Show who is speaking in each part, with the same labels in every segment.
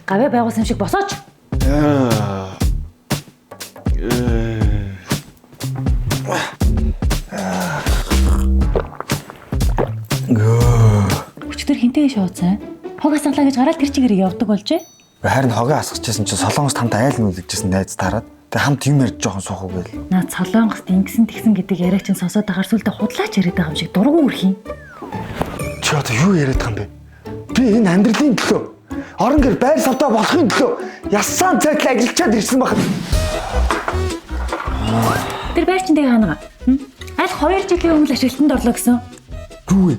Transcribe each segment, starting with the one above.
Speaker 1: Гавьяа байгуулсан шиг босооч. Өчтөр хинтэй шооцсан. Хог асгалаа гэж гараад тэр чигээр явдаг болжээ.
Speaker 2: Харин хогийн асгачсан чи Солонгост хамт айл нүлгэжсэн найз таарад. Тэг хамт юм ярьж жоохон суух уу гээл.
Speaker 1: Наад Солонгост ингэсэн тэгсэн гэдэг яриаг чинь сонсоод агаар сүлдө худлаач яриад байгаа юм шиг дургу үрхийн.
Speaker 2: Чи одоо юу яриад байгаа юм бэ? Би энэ амьдралын төлөө орон гэр байр савтаа болохын төлөө яссан зайтай ажиллачаад ирсэн баг.
Speaker 1: Тэр байр чинь тэгээ ханага. Аль 2 жилийн өмнө ашиглалтанд орлоо гэсэн.
Speaker 2: Юу вэ?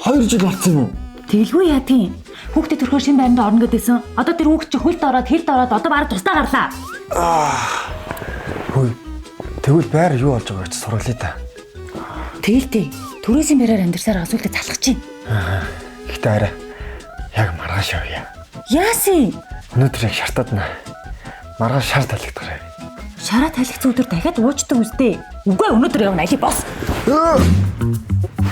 Speaker 2: 2 жил болсон юм уу?
Speaker 1: Тэгэлгүй яа тийм. Хүүхдээ төрхөөр шинэ байранд орно гэдээсэн. Одоо тэр хүүхд чи хөлд ороод хэрд ороод одоо бараг тусдаа гарлаа.
Speaker 2: Хөөе. Тэгвэл байр юу болж байгааг чи сураглая та.
Speaker 1: Тэгэл тий. Төрөөсийн байраар амьдсаар асуултыг залхаж чинь.
Speaker 2: Гэхдээ арай яг маргааш явъя.
Speaker 1: Яасын?
Speaker 2: Өнөөдөр яг шартаад на. Маргааш шар талхагдах.
Speaker 1: Шараа талхицсан өдөр дахиад уучдаг үстэй. Үгүй өнөөдөр явна али бос.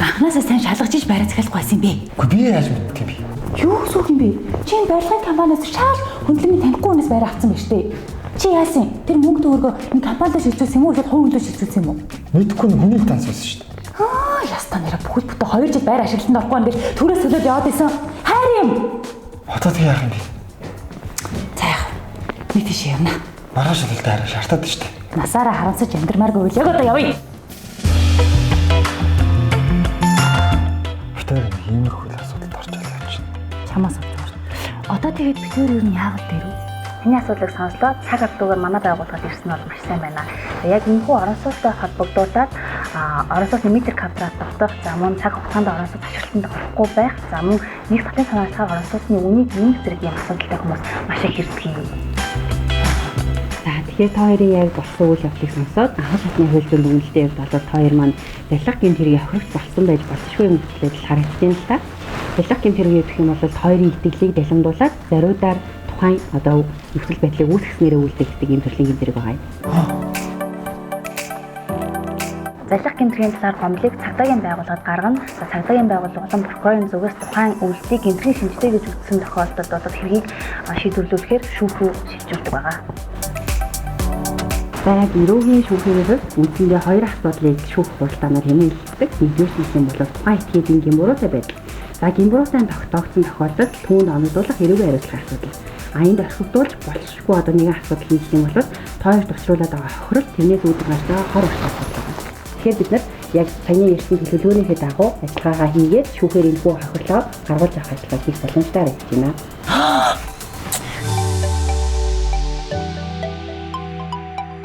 Speaker 1: Анхнаасаа сайн шалгаж иж байраа захиалахгүй байсан юм бэ?
Speaker 2: Үгүй би яаж мэдтiin бэ?
Speaker 1: Юу суух юм бэ? Чи энэ барилгын компаниас шал хөндлөмийн танихгүй хүнээс байраа авсан байж тээ. Чи яасан? Тэр мөнгө төгрөгөө энэ компанид шилжүүлсэн юм уу? Эсвэл хувь хөндлөө шилжүүлсэн юм уу?
Speaker 2: Мэдхгүй хүний тансуулсан шүү дээ.
Speaker 1: Ястаа нэрэ бүхэл бүтэн 2 жил байр ашиглалтанд орохгүй юм биш. Төрөөс төлөөд яваад исэн. Хайр юм.
Speaker 2: Одоо тэг яах юм бэ?
Speaker 1: Цайх. Би тийш явна.
Speaker 2: Маргааш л даараа шартаад шүү дээ.
Speaker 1: Насаараа харамсаж амьдрмааргүй үл яг одоо явъя.
Speaker 2: Тэр иймэрхүү асуудалд орж ялгаа чинь.
Speaker 1: Чамаас асууж. Одоо тэгээд битүүр юу яавал дээр үү? Таны асуудлыг сонслоо цаг ардуугаар манай байгууллагад ирсэн нь бол маш сайн байна. Яг энэхүү орон сууцтай холбогдуулаад орон сууцны метр квадрат тогтоох зам нь цаг хугацаанд орон сууц ашиглалтанд орохгүй байх зам нь нэг батын санаачаар орон сууцны үнийг нэг зэрэг юм асуудалтай хүмүүс маш их хэрэгдэг юм. За тэгэхээр та хоёрын яг болсон үйл явдлыг сонсоод анх шатны хөлбөмбөг үнэлтэд явд болоод та хоёр маань барилга гэмтэргийн охирогч болсон байж болцсохгүй юм хэлээд харагдсан л та. Барилга гэмтэргийн гэх юм бол та хоёрын итгэлийг далимдуулаад зориудаар тухайн одоо нөхцөл байдлыг үүсгэснээрээ үлдээгддэг юм төрлийн гэмтэрэг байгаа юм. Барилга гэмтэргийн талаар гомдлыг цагдаагийн байгууллагад гаргана. Цагдаагийн байгууллага болон прокурорын зүгээс тухайн үйлдэлийг гэмтэрийн шинжтэй гэж үзсэн тохиолдолд бол хэргийг шийдвэрлүүлэхээр шүүх рүү шилжүүлдэг байгаа. Байг өрөөгийн шүүхээрээс үндсэндээ 2 асуудлыг шүүх хуралдаанаар хэмээн хэлдэг. Нэгдүгээр нь бол тухайн этгээдийн гэмбуруутай байдал. За гэмбуруутай тогтоогдсон тохиолдолд түүнд оногдуулах эрүүгийн хариуцлага асуудал. Энд орхигдуулж болшгүй одоо нэгэн асуудал хийх юм бол тооёр төвчруулаад байгаа хохирол тэрнээс үүдэж гарч байгаа хор асуудал байна. Тэгэхээр бид нар яг саяны ярьсан төлөвлөгөөнийхөө дагуу ажиллагаагаа хийгээд шүүхээр энэ бүх хохирлоо гаргуулж авах ажиллагаа хийх боломжтой гэж байна.